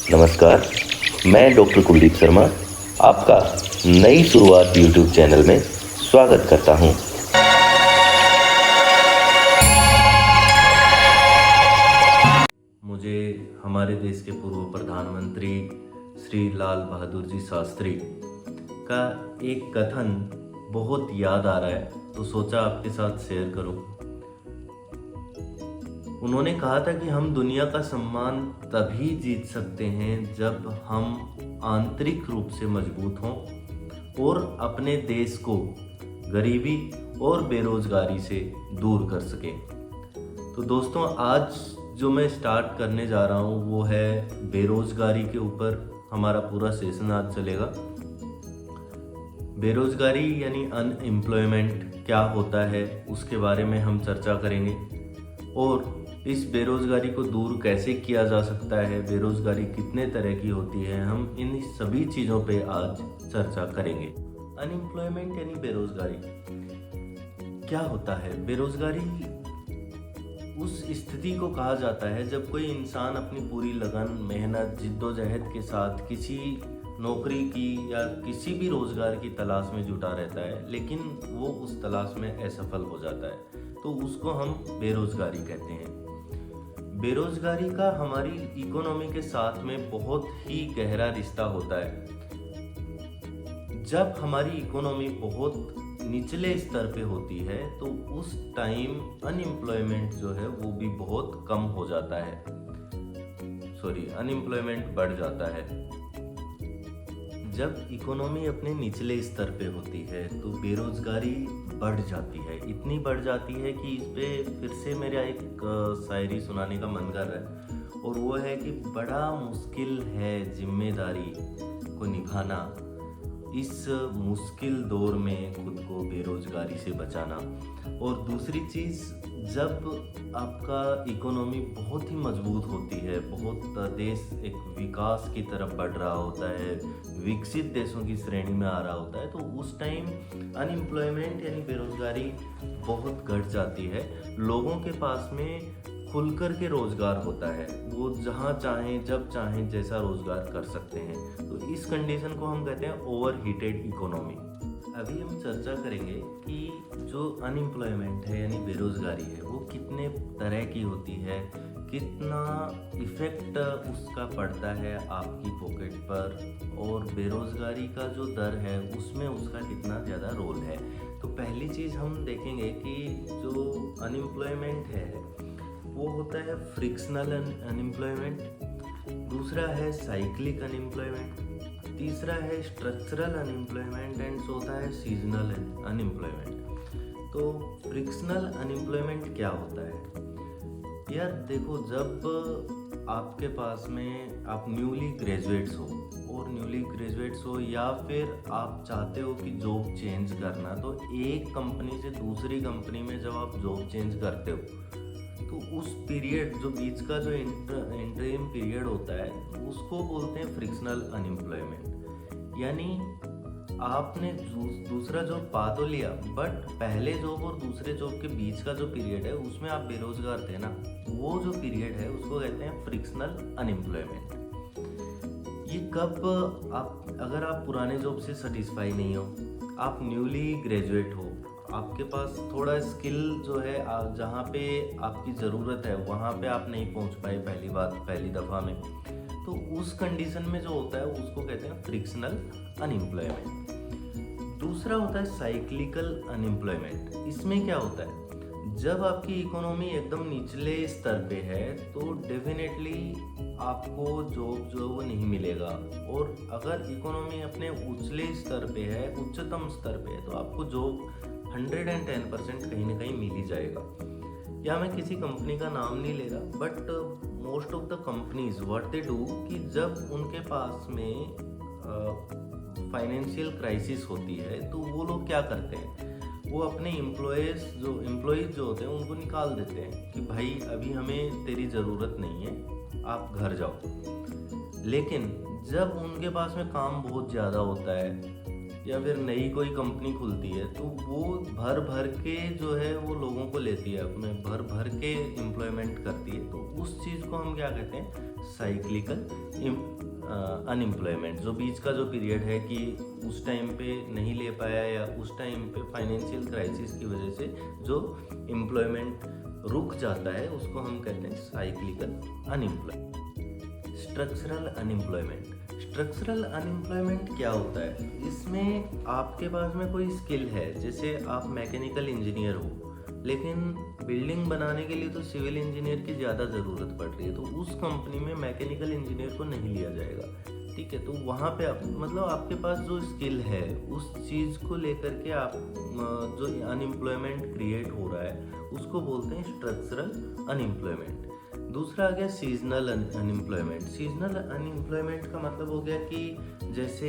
नमस्कार, मैं डॉक्टर कुलदीप शर्मा आपका नई शुरुआत यूट्यूब चैनल में स्वागत करता हूं। मुझे हमारे देश के पूर्व प्रधानमंत्री श्री लाल बहादुर जी शास्त्री का एक कथन बहुत याद आ रहा है, तो सोचा आपके साथ शेयर करूं। उन्होंने कहा था कि हम दुनिया का सम्मान तभी जीत सकते हैं जब हम आंतरिक रूप से मजबूत हों और अपने देश को गरीबी और बेरोजगारी से दूर कर सकें। तो दोस्तों, आज जो मैं स्टार्ट करने जा रहा हूँ वो है बेरोजगारी के ऊपर। हमारा पूरा सेशन आज चलेगा। बेरोजगारी यानी अनएम्प्लॉयमेंट क्या होता है उसके बारे में हम चर्चा करेंगे, और इस बेरोजगारी को दूर कैसे किया जा सकता है, बेरोजगारी कितने तरह की होती है, हम इन सभी चीज़ों पे आज चर्चा करेंगे। अनएम्प्लॉयमेंट यानी बेरोजगारी क्या होता है? बेरोजगारी उस स्थिति को कहा जाता है जब कोई इंसान अपनी पूरी लगन, मेहनत, जिद्दोजहद के साथ किसी नौकरी की या किसी भी रोजगार की तलाश में जुटा रहता है, लेकिन वो उस तलाश में असफल हो जाता है, तो उसको हम बेरोजगारी कहते हैं। बेरोजगारी का हमारी इकोनॉमी के साथ में बहुत ही गहरा रिश्ता होता है। जब हमारी इकोनॉमी बहुत निचले स्तर पे होती है तो उस टाइम अनएम्प्लॉयमेंट जो है वो भी बहुत कम हो जाता है, अनएम्प्लॉयमेंट बढ़ जाता है। जब इकोनॉमी अपने निचले स्तर पे होती है तो बेरोजगारी बढ़ जाती है, इतनी बढ़ जाती है कि इस पे फिर से मेरा एक शायरी सुनाने का मन कर रहा है, और वो है कि बड़ा मुश्किल है जिम्मेदारी को निभाना, इस मुश्किल दौर में खुद को बेरोजगारी से बचाना। और दूसरी चीज़, जब आपका इकोनॉमी बहुत ही मजबूत होती है, बहुत देश एक विकास की तरफ बढ़ रहा होता है, विकसित देशों की श्रेणी में आ रहा होता है, तो उस टाइम अनएम्प्लॉयमेंट यानी बेरोजगारी बहुत घट जाती है। लोगों के पास में खुलकर के रोजगार होता है, वो जहाँ चाहें, जब चाहें, जैसा रोजगार कर सकते हैं। तो इस कंडीशन को हम कहते हैं ओवरहीटेड इकोनॉमी। अभी हम चर्चा करेंगे कि जो अनएम्प्लॉयमेंट है यानी बेरोजगारी है वो कितने तरह की होती है, कितना इफ़ेक्ट उसका पड़ता है आपकी पॉकेट पर, और बेरोजगारी का जो दर है उसमें उसका कितना ज़्यादा रोल है। तो पहली चीज़ हम देखेंगे कि जो अनएम्प्लॉयमेंट है वो होता है फ्रिक्शनल अनएम्प्लॉयमेंट, दूसरा है साइक्लिक अनएम्प्लॉयमेंट, तीसरा है स्ट्रक्चरल अनएम्प्लॉयमेंट, एंड चौथा है सीजनल अनएम्प्लॉयमेंट। तो फ्रिक्शनल अनएम्प्लॉयमेंट क्या होता है? यार देखो, जब आपके पास में आप न्यूली ग्रेजुएट्स हो या फिर आप चाहते हो कि जॉब चेंज करना, तो एक कंपनी से दूसरी कंपनी में जब आप जॉब चेंज करते हो तो उस पीरियड, जो बीच का जो इंटरिम पीरियड होता है, उसको बोलते हैं फ्रिक्शनल अनएम्प्लॉयमेंट। यानी आपने दूसरा जॉब पा तो लिया, बट पहले जॉब और दूसरे जॉब के बीच का जो पीरियड है उसमें आप बेरोजगार थे ना, वो जो पीरियड है उसको कहते हैं फ्रिक्शनल अनएम्प्लॉयमेंट। ये कब अगर आप पुराने जॉब से सेटिस्फाई नहीं हो, आप न्यूली ग्रेजुएट हो, आपके पास थोड़ा स्किल जो है जहाँ पे आपकी ज़रूरत है वहाँ पे आप नहीं पहुँच पाए पहली दफ़ा में, तो उस कंडीशन में जो होता है उसको कहते हैं फ्रिक्शनल अनएम्प्लॉयमेंट। दूसरा होता है साइक्लिकल अनएम्प्लॉयमेंट। इसमें क्या होता है, जब आपकी इकोनॉमी एकदम निचले स्तर पे है तो डेफिनेटली आपको जॉब जो वो नहीं मिलेगा, और अगर इकोनॉमी अपने उच्चतम स्तर पे है तो आपको जॉब 110% कहीं ना कहीं मिल ही जाएगा। या मैं किसी कंपनी का नाम नहीं ले रहा, but most of the companies what they do कि जब उनके पास में फाइनेंशियल क्राइसिस होती है तो वो लोग क्या करते हैं, वो अपने एम्प्लॉयज़ जो होते हैं उनको निकाल देते हैं कि भाई अभी हमें तेरी ज़रूरत नहीं है, आप घर जाओ। लेकिन जब उनके पास में काम बहुत ज़्यादा होता है या फिर नई कोई कंपनी खुलती है तो वो भर भर के जो है वो लोगों को लेती है, अपने भर भर के एम्प्लॉयमेंट करती है। तो उस चीज़ को हम क्या कहते हैं, साइक्लिकल अनएम्प्लॉयमेंट। जो बीच का जो पीरियड है कि उस टाइम पे नहीं ले पाया या उस टाइम पे फाइनेंशियल क्राइसिस की वजह से जो एम्प्लॉयमेंट रुक जाता है, उसको हम कहते हैं cyclical unemployment. Structural unemployment. Structural unemployment क्या होता है, इसमें आपके पास में कोई स्किल है, जैसे आप मैकेनिकल इंजीनियर हो लेकिन बिल्डिंग बनाने के लिए तो सिविल इंजीनियर की ज़्यादा ज़रूरत पड़ रही है, तो उस कंपनी में मैकेनिकल इंजीनियर को नहीं लिया जाएगा। ठीक है, तो वहाँ पे आप मतलब आपके पास जो स्किल है उस चीज़ को लेकर के आप जो अनएम्प्लॉयमेंट क्रिएट हो रहा है उसको बोलते हैं स्ट्रक्चरल अनएम्प्लॉयमेंट। दूसरा आ गया सीजनल अनएम्प्लॉयमेंट। सीजनल अनएम्प्लॉयमेंट का मतलब हो गया कि जैसे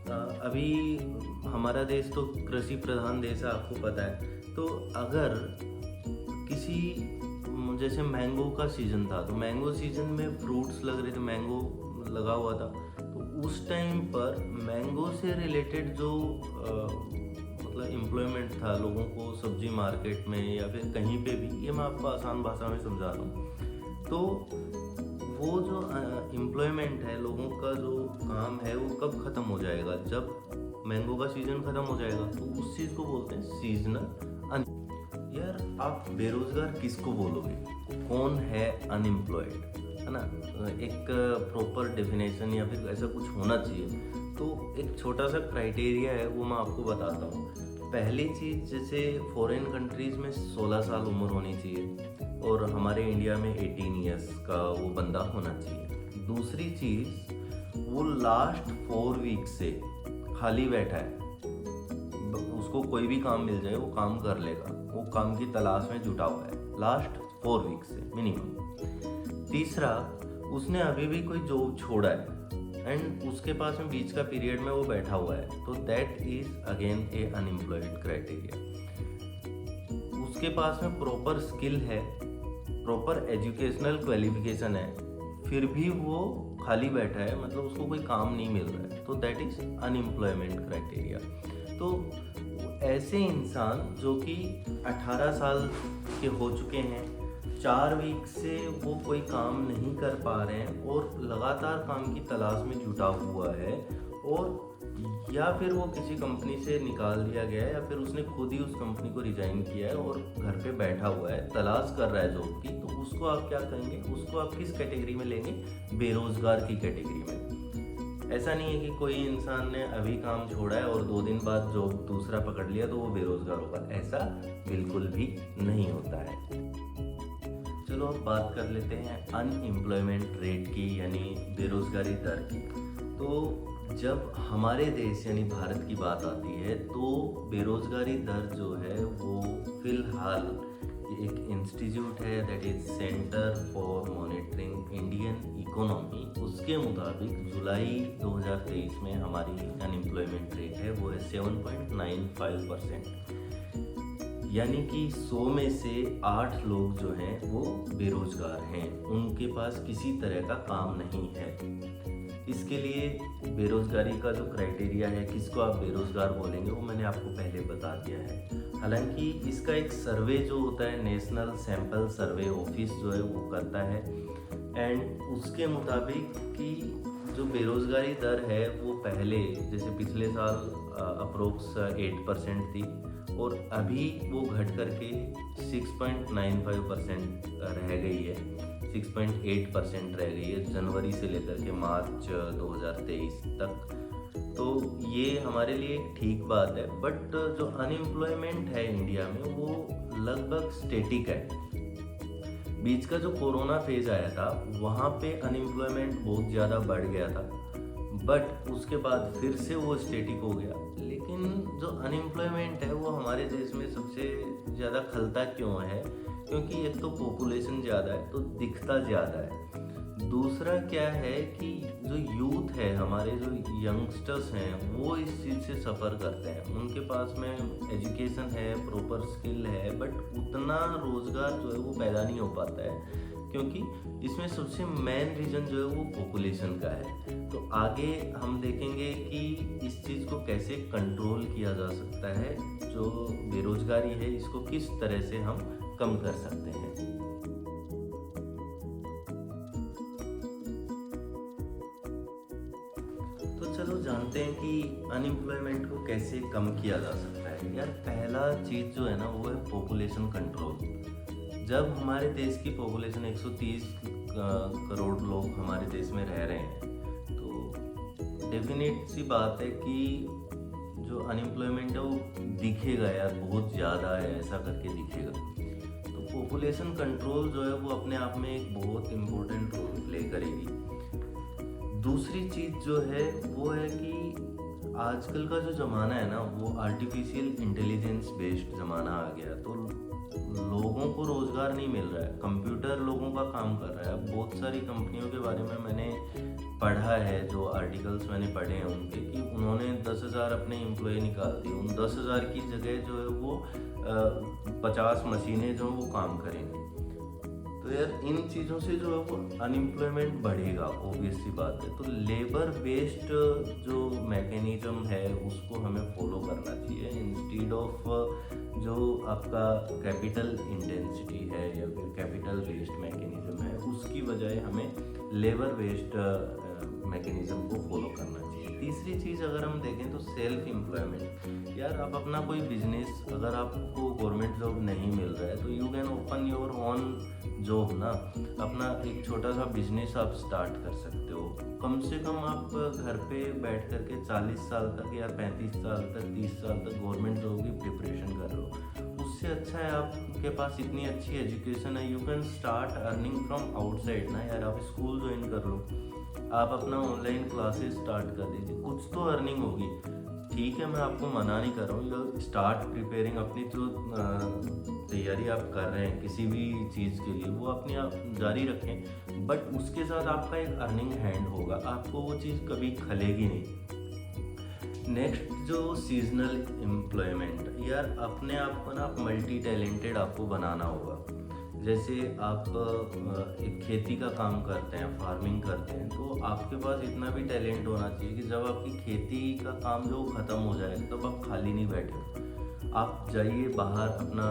अभी हमारा देश तो कृषि प्रधान देश है, आपको पता है। तो अगर किसी जैसे मैंगो का सीज़न था, तो मैंगो सीज़न में फ्रूट्स लग रहे थे, मैंगो लगा हुआ था, तो उस टाइम पर मैंगो से रिलेटेड जो मतलब एम्प्लॉयमेंट था लोगों को सब्जी मार्केट में या फिर कहीं पे भी, ये मैं आपको आसान भाषा में समझा रहा हूँ। तो वो जो एम्प्लॉयमेंट है, लोगों का जो काम है वो कब ख़त्म हो जाएगा, जब मैंगो का सीज़न ख़त्म हो जाएगा। तो उस चीज़ को बोलते हैं सीजनल। यार आप बेरोजगार किसको बोलोगे, कौन है अनएम्प्लॉयड, है ना। एक प्रॉपर डेफिनेशन या फिर ऐसा कुछ होना चाहिए। तो एक छोटा सा क्राइटेरिया है, वो मैं आपको बताता हूँ। पहली चीज़, जैसे फॉरेन कंट्रीज़ में 16 साल उम्र होनी चाहिए और हमारे इंडिया में 18 ईयर्स का वो बंदा होना चाहिए। दूसरी चीज़, वो लास्ट 4 वीक से खाली बैठा है, उसको कोई भी काम मिल जाए वो काम कर लेगा, वो काम की तलाश में जुटा हुआ है लास्ट 4 वीक से मिनिमम। तीसरा, उसने अभी भी कोई जॉब छोड़ा है एंड उसके पास में बीच का पीरियड में वो बैठा हुआ है, तो that is again A unemployed criteria. उसके पास में प्रॉपर स्किल है, प्रॉपर एजुकेशनल क्वालिफिकेशन है, फिर भी वो खाली बैठा है, मतलब उसको कोई काम नहीं मिल रहा है, तो दैट इज अनएम्प्लॉयमेंट क्राइटेरिया। तो ऐसे इंसान जो कि 18 साल के हो चुके हैं, 4 वीक से वो कोई काम नहीं कर पा रहे हैं और लगातार काम की तलाश में जुटा हुआ है, और या फिर वो किसी कंपनी से निकाल दिया गया है या फिर उसने खुद ही उस कंपनी को रिजाइन किया है और घर पे बैठा हुआ है, तलाश कर रहा है जॉब की, तो उसको आप क्या कहेंगे, उसको आप किस कैटेगरी में लेंगे, बेरोजगार की कैटेगरी में। ऐसा नहीं है कि कोई इंसान ने अभी काम छोड़ा है और 2 दिन बाद जॉब दूसरा पकड़ लिया तो वो बेरोजगार होगा, ऐसा बिल्कुल भी नहीं होता है। चलो अब बात कर लेते हैं अनएम्प्लॉयमेंट रेट की, यानी बेरोजगारी दर की। तो जब हमारे देश यानी भारत की बात आती है तो बेरोजगारी दर जो है वो फिलहाल एक इंस्टीट्यूट है, that is centre for monitoring Indian economy, उसके मुताबिक जुलाई 2023 में हमारी अनएम्प्लॉयमेंट रेट है वो है 7.95%, यानी कि 100 में से 8 लोग जो हैं वो बेरोजगार हैं, उनके पास किसी तरह का काम नहीं है। इसके लिए बेरोजगारी का जो क्राइटेरिया है, किसको आप बेरोजगार बोलेंगे, वो मैंने आपको पहले बता दिया है। हालांकि इसका एक सर्वे जो होता है, नेशनल सैंपल सर्वे ऑफिस जो है वो करता है, एंड उसके मुताबिक कि जो बेरोजगारी दर है वो पहले जैसे पिछले साल अप्रोक्स 8% थी और अभी वो घट करके 6.95% रह गई है, 6.8% रह गई है जनवरी से लेकर के मार्च 2023 तक। तो ये हमारे लिए एक ठीक बात है, बट जो अनएम्प्लॉयमेंट है इंडिया में वो लगभग स्टेटिक है। बीच का जो कोरोना फेज आया था वहाँ पे अनएम्प्लॉयमेंट बहुत ज़्यादा बढ़ गया था, बट उसके बाद फिर से वो स्टेटिक हो गया। लेकिन जो अनएम्प्लॉयमेंट है वो हमारे देश में सबसे ज़्यादा खलता क्यों है, क्योंकि एक तो पॉपुलेशन ज़्यादा है तो दिखता ज़्यादा है, दूसरा क्या है कि जो यूथ है, हमारे जो यंगस्टर्स हैं, वो इस चीज़ से सफ़र करते हैं। उनके पास में एजुकेशन है, प्रॉपर स्किल है, बट उतना रोज़गार जो है वो पैदा नहीं हो पाता है, क्योंकि इसमें सबसे मेन रीज़न जो है वो पॉपुलेशन का है। तो आगे हम देखेंगे कि इस चीज़ को कैसे कंट्रोल किया जा सकता है, जो बेरोज़गारी है इसको किस तरह से हम कम कर सकते हैं। तो चलो जानते हैं कि अनएम्प्लॉयमेंट को कैसे कम किया जा सकता है। यार पहला चीज़ जो है ना वो है पॉपुलेशन कंट्रोल। जब हमारे देश की पॉपुलेशन 130 करोड़ लोग हमारे देश में रह रहे हैं, तो डेफिनेट सी बात है कि जो अनएम्प्लॉयमेंट है वो दिखेगा यार, बहुत ज़्यादा है ऐसा करके दिखेगा। तो पॉपुलेशन कंट्रोल जो है वो अपने आप में एक बहुत इम्पोर्टेंट रोल प्ले करेगी। दूसरी चीज़ जो है वो है कि आजकल का जो ज़माना है ना वो आर्टिफिशियल इंटेलिजेंस बेस्ड ज़माना आ गया। तो लोगों को रोज़गार नहीं मिल रहा है, कंप्यूटर लोगों का काम कर रहा है। अब बहुत सारी कंपनियों के बारे में मैंने पढ़ा है, जो आर्टिकल्स मैंने पढ़े हैं उनके, कि उन्होंने 10,000 अपने एम्प्लॉय निकाल दिए। उन 10,000 की जगह जो है वो 50 मशीनें जो वो काम करेंगी। तो यार इन चीज़ों से जो है वो अनएम्प्लॉयमेंट बढ़ेगा, ऑब्वियस सी बात है। तो लेबर बेस्ड जो मैकेनिज्म है उसको हमें फॉलो करना चाहिए, इंस्टीड ऑफ जो आपका कैपिटल इंटेंसिटी है या फिर कैपिटल बेस्ड मैकेनिज्म है उसकी बजाय हमें लेबर बेस्ड मैकेनिज्म को फॉलो करना चाहिए। तीसरी चीज़ अगर हम देखें तो सेल्फ एम्प्लॉयमेंट। यार आप अपना कोई बिजनेस, अगर आपको गवर्नमेंट जॉब नहीं मिल रहा है तो you can open your own job ना, अपना एक छोटा सा बिजनेस आप स्टार्ट कर सकते हो। कम से कम आप घर पे बैठ कर के 40 साल तक या 35 साल तक 30 साल तक गवर्नमेंट जॉब की प्रिपरेशन कर रहे हो, उससे अच्छा है आपके पास इतनी अच्छी एजुकेशन है, you can start earning from outside ना। यार आप स्कूल ज्वाइन कर लो, आप अपना ऑनलाइन क्लासेस स्टार्ट कर दीजिए, कुछ तो अर्निंग होगी। ठीक है, मैं आपको मना नहीं कर रहा हूँ, स्टार्ट प्रिपेयरिंग, अपनी जो तैयारी आप कर रहे हैं किसी भी चीज़ के लिए वो अपनी आप जारी रखें, बट उसके साथ आपका एक अर्निंग हैंड होगा, आपको वो चीज़ कभी खलेगी नहीं। नेक्स्ट जो सीजनल एम्प्लॉयमेंट, यार अपने आप को ना आप मल्टी टैलेंटेड आपको बनाना होगा। जैसे आप एक खेती का काम करते हैं, फार्मिंग करते हैं, तो आपके पास इतना भी टैलेंट होना चाहिए कि जब आपकी खेती का काम जो ख़त्म हो जाए तब आप खाली नहीं बैठे, आप जाइए बाहर अपना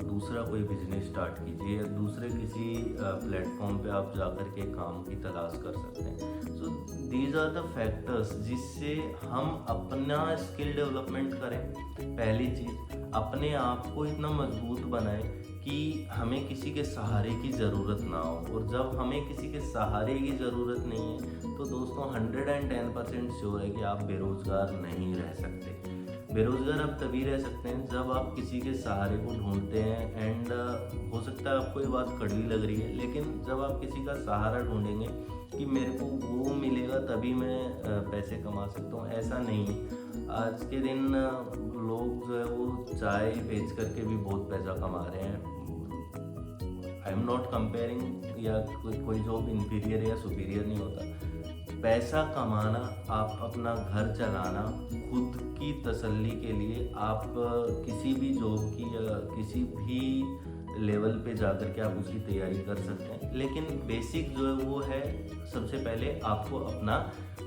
दूसरा कोई बिजनेस स्टार्ट कीजिए, या दूसरे किसी प्लेटफॉर्म पे आप जाकर के काम की तलाश कर सकते हैं। So these are the factors जिससे हम अपना स्किल डेवलपमेंट करें। पहली चीज़, अपने आप को इतना मजबूत बनाएं कि हमें किसी के सहारे की ज़रूरत ना हो। और जब हमें किसी के सहारे की ज़रूरत नहीं है तो दोस्तों 110% श्योर है कि आप बेरोज़गार नहीं रह सकते। बेरोज़गार आप तभी रह सकते हैं जब आप किसी के सहारे को ढूंढते हैं। एंड हो सकता है आपको ये बात कड़वी लग रही है, लेकिन जब आप किसी का सहारा ढूंढेंगे कि मेरे को वो मिलेगा तभी मैं पैसे कमा सकता हूँ, ऐसा नहीं है। आज के दिन लोग जो है वो चाय बेच करके भी बहुत पैसा कमा रहे हैं। आई एम नॉट कंपेयरिंग, या कोई जॉब इंफीरियर या सुपीरियर नहीं होता। पैसा कमाना, आप अपना घर चलाना, खुद की तसल्ली के लिए आप किसी भी जॉब की या किसी भी लेवल पे जाकर के आप उसकी तैयारी कर सकते हैं। लेकिन बेसिक जो है वो है, सबसे पहले आपको अपना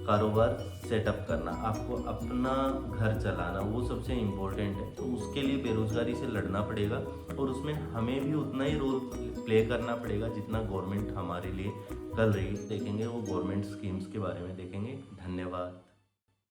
कारोबार सेटअप करना, आपको अपना घर चलाना, वो सबसे इम्पोर्टेंट है। तो उसके लिए बेरोज़गारी से लड़ना पड़ेगा और उसमें हमें भी उतना ही रोल प्ले करना पड़ेगा जितना गवर्नमेंट हमारे लिए कर रही है। देखेंगे वो गवर्नमेंट स्कीम्स के बारे में देखेंगे। धन्यवाद।